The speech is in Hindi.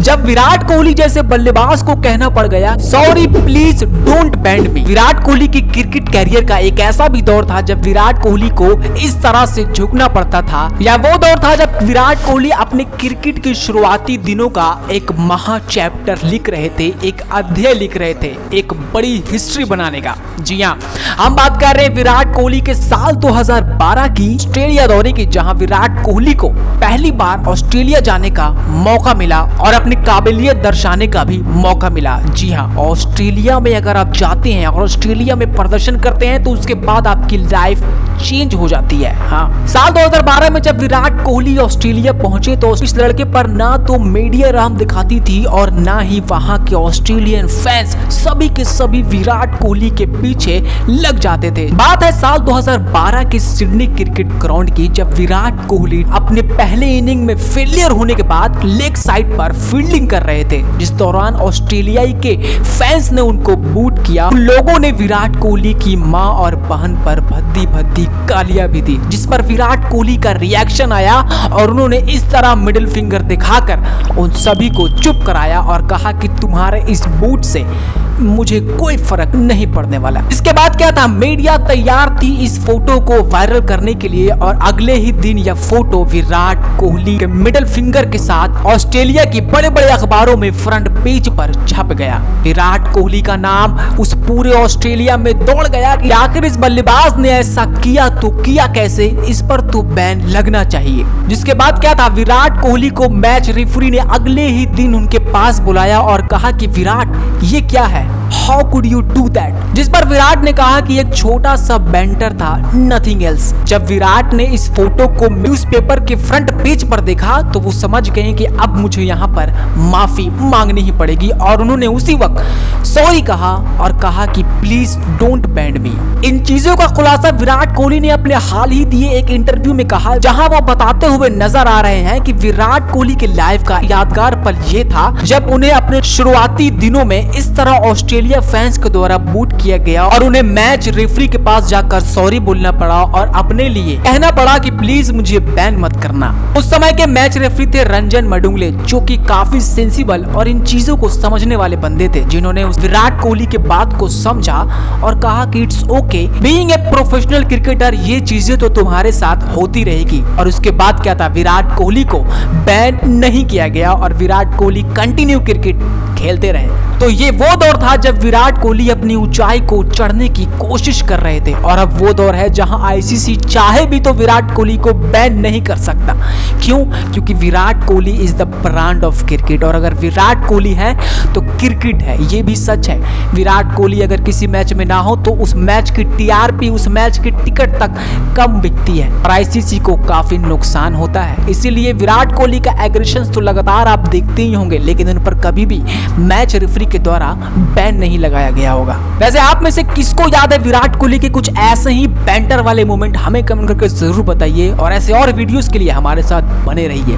जब विराट कोहली जैसे बल्लेबाज को कहना पड़ गया सॉरी प्लीज डोंट बैंड मी। विराट कोहली की क्रिकेट कैरियर का एक ऐसा भी दौर था जब विराट कोहली को इस तरह से झुकना पड़ता था, या वो दौर था जब विराट कोहली अपने क्रिकेट के शुरुआती दिनों का एक महा चैप्टर लिख रहे थे, एक अध्याय लिख रहे थे, एक बड़ी हिस्ट्री बनाने का। जी हाँ, हम बात कर रहे हैं विराट कोहली के साल 2012 की ऑस्ट्रेलिया दौरे की, जहां विराट कोहली को पहली बार ऑस्ट्रेलिया जाने का मौका मिला और अपनी काबिलियत दर्शाने का भी मौका मिला। जी हाँ, ऑस्ट्रेलिया में अगर आप जाते हैं और ऑस्ट्रेलिया में प्रदर्शन करते हैं तो उसके बाद आपकी लाइफ चेंज हो जाती है। हाँ, साल 2012 में जब विराट कोहली ऑस्ट्रेलिया पहुंचे तो इस लड़के पर ना तो मीडिया राम दिखाती थी और ना ही वहां के ऑस्ट्रेलियन फैंस सभी के सभी विराट कोहली के पीछे लग जाते थे। बात है साल 2012 के सिडनी क्रिकेट ग्राउंड की, जब विराट कोहली अपने पहले इनिंग में फेलियर होने के बाद लेग साइड पर फील्डिंग कर रहे थे, जिस दौरान ऑस्ट्रेलियाई के फैंस ने उनको बूट किया। उन लोगों ने विराट कोहली की मां और बहन पर भद्दी भद्दी गालियां भी दी, जिस पर विराट कोहली का रिएक्शन आया और उन्होंने इस तरह मिडिल फिंगर दिखाकर उन सभी को चुप कराया और कहा कि तुम्हारे इस बूट से मुझे कोई फर्क नहीं पड़ने वाला। इसके बाद क्या था, मीडिया तैयार थी इस फोटो को वायरल करने के लिए और अगले ही दिन यह फोटो विराट कोहली के मिडिल फिंगर के साथ ऑस्ट्रेलिया की बड़े बड़े अखबारों में फ्रंट पेज पर छप गया। विराट कोहली का नाम उस पूरे ऑस्ट्रेलिया में दौड़ गया कि आखिर इस बल्लेबाज ने ऐसा किया तो किया कैसे, इस पर तो बैन लगना चाहिए। जिसके बाद क्या था, विराट कोहली को मैच रेफरी ने अगले ही दिन उनके पास बुलाया और कहा कि विराट ये क्या है, how could you do that, जिस पर विराट ने कहा कि एक छोटा सा बैंटर था, नथिंग एल्स। जब विराट ने इस फोटो को न्यूज़पेपर के फ्रंट पेज पर देखा तो वो समझ गए कि अब मुझे यहाँ पर माफी मांगनी ही पड़ेगी और उन्होंने उसी वक्त सॉरी कहा और कहा कि प्लीज डोंट बैंड मी। इन चीजों का खुलासा विराट कोहली ने अपने हाल ही दिए एक इंटरव्यू में कहा, जहां वो बताते हुए नजर आ रहे हैं कि विराट कोहली के लाइफ का यादगार पल ये था जब उन्हें अपने शुरुआती दिनों में इस तरह ऑस्ट्रेलिया फैंस के द्वारा बूट किया गया और उन्हें मैच रेफरी के पास जाकर सॉरी बोलना पड़ा और अपने लिए कहना पड़ा कि प्लीज मुझे बैन मत करना। उस समय के मैच रेफरी थे रंजन मडुंगले, जो कि काफी सेंसिबल और इन चीजों को समझने वाले बंदे थे, जिन्होंने उस विराट कोहली के बात को समझा और कहा कि it's okay being a professional cricketer, ये चीजें तो तुम्हारे साथ होती रहेगी। और उसके बाद क्या था, विराट कोहली को बैन नहीं किया गया और विराट कोहली कंटिन्यू क्रिकेट खेलते रहे। तो ये वो दौर था जब विराट कोहली अपनी ऊंचाई को चढ़ने की कोशिश कर रहे थे और अब वो दौर है जहां आईसीसी चाहे भी तो विराट कोहली को बैन नहीं कर सकता। क्यों? क्योंकि Virat Kohli is the brand of cricket, और अगर विराट कोहली है तो क्रिकेट है, ये भी सच है। विराट कोहली अगर किसी मैच में ना हो तो उस मैच की टीआरपी, उस मैच की टिकट तक कम बिकती है और आईसीसी को काफी नुकसान होता है। इसीलिए विराट कोहली का एग्रेशन तो लगातार आप देखते ही होंगे, लेकिन उन पर कभी भी मैच रेफरी के द्वारा बैन नहीं लगाया गया होगा। वैसे आप में से किसको याद है विराट कोहली के कुछ ऐसे ही बैंटर वाले मोमेंट, हमें कमेंट करके जरूर बताइए और ऐसे और वीडियोस के लिए हमारे साथ बने रहिए।